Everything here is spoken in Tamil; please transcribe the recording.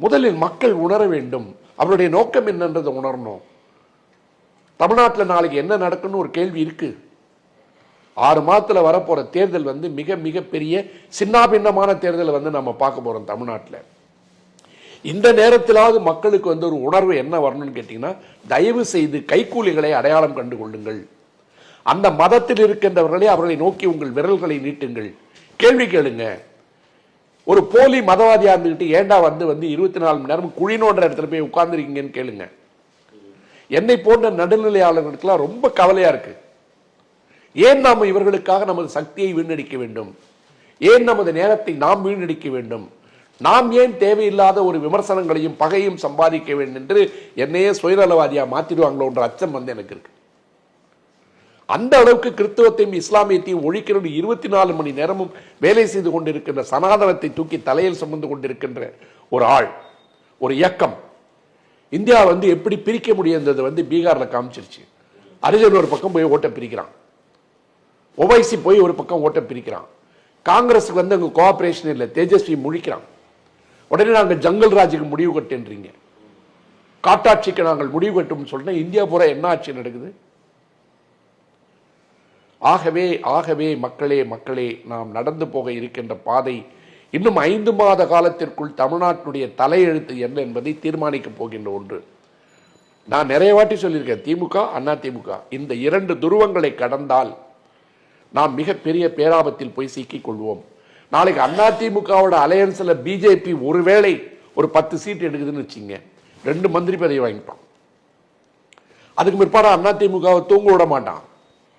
முதலில் மக்கள் உணர வேண்டும். அவருடைய நோக்கம் என்னன்றதை உணரணும். தமிழ்நாட்டில் நாளைக்கு என்ன நடக்குன்னு ஒரு கேள்வி இருக்கு. 6 மாதத்தில் வரப்போற தேர்தல் மிக மிக பெரிய சின்னாபின்னமான தேர்தலை நம்ம பார்க்க போறோம் தமிழ்நாட்டில். இந்த நேரத்திலாவது மக்களுக்கு ஒரு உணர்வு என்ன வரணும்னு கேட்டீங்கன்னா, தயவு செய்து கைக்கூலிகளை அடையாளம் கண்டு கொள்ளுங்கள். அந்த மதத்தில் இருக்கின்றவர்களே அவர்களை நோக்கி உங்கள் விரல்களை நீட்டுங்கள். கேள்வி கேளுங்க. ஒரு போலி மதவாதியா இருந்துகிட்டு ஏண்டா 24 மணி நேரம் குழினோன்ற இடத்துல போய் உட்கார்ந்துருக்கீங்கன்னு கேளுங்க. என்னை போன்ற நடுநிலையாளர்களுக்கெல்லாம் ரொம்ப கவலையா இருக்கு. ஏன் நாம் இவர்களுக்காக நமது சக்தியை வீணடிக்க வேண்டும்? ஏன் நமது நேரத்தை நாம் வீணடிக்க வேண்டும்? நாம் ஏன் தேவையில்லாத ஒரு விமர்சனங்களையும் பகையும் சம்பாதிக்க வேண்டும் என்று என்னையே சுயநலவாதியா மாத்திடுவாங்களோன்ற அச்சம் எனக்கு இருக்கு. அந்த அளவுக்கு கிறிஸ்தவத்தையும் இஸ்லாமியத்தையும் ஒழிக்கிறது 24 மணி நேரமும் வேலை செய்து கொண்டிருக்கின்ற, சனாதனத்தை தூக்கி தலையில் சுமந்து கொண்டிருக்கின்ற ஒரு ஆள், ஒரு இயக்கம். இந்தியா எப்படி பிரிக்க முடியுன்றது பீகார்ல காமிச்சிருச்சு. அரிஜன் ஒரு பக்கம் போய் ஓட்ட பிரிக்கிறான், ஒவைசி போய் ஒரு பக்கம் ஓட்ட பிரிக்கிறான். காங்கிரஸுக்கு அங்க கோஆபரேஷன் இல்லை, தேஜஸ்வி முழிக்கிறான். உடனே நாங்கள் ஜங்கல் ராஜுக்கு முடிவு கட்டுன்றீங்க, காட்டாட்சிக்கு நாங்கள் முடிவு கட்டும் சொல்ல இந்தியா பூரா என்ன ஆட்சி நடக்குது? ஆகவே மக்களே நாம் நடந்து போக இருக்கின்ற பாதை இன்னும் 5 மாத காலத்திற்குள் தமிழ்நாட்டுடைய தலையெழுத்து என்ன என்பதை தீர்மானிக்க போகின்ற ஒன்று. நான் நிறைய வாட்டி சொல்லியிருக்கேன், திமுக அண்ணா திமுக இந்த 2 துருவங்களை கடந்தால் நாம் மிகப்பெரிய பேராபத்தில் போய் சிக்கிக் கொள்வோம். நாளைக்கு அண்ணா திமுகவோட அலையன்ஸ்ல பிஜேபி ஒருவேளை ஒரு 10 சீட் எடுக்குதுன்னு வச்சுங்க, 2 மந்திரி பதவி வாங்கிட்டோம். அதுக்கு பிற்பாடு அண்ணா திமுகவை தூங்க விட மாட்டான்.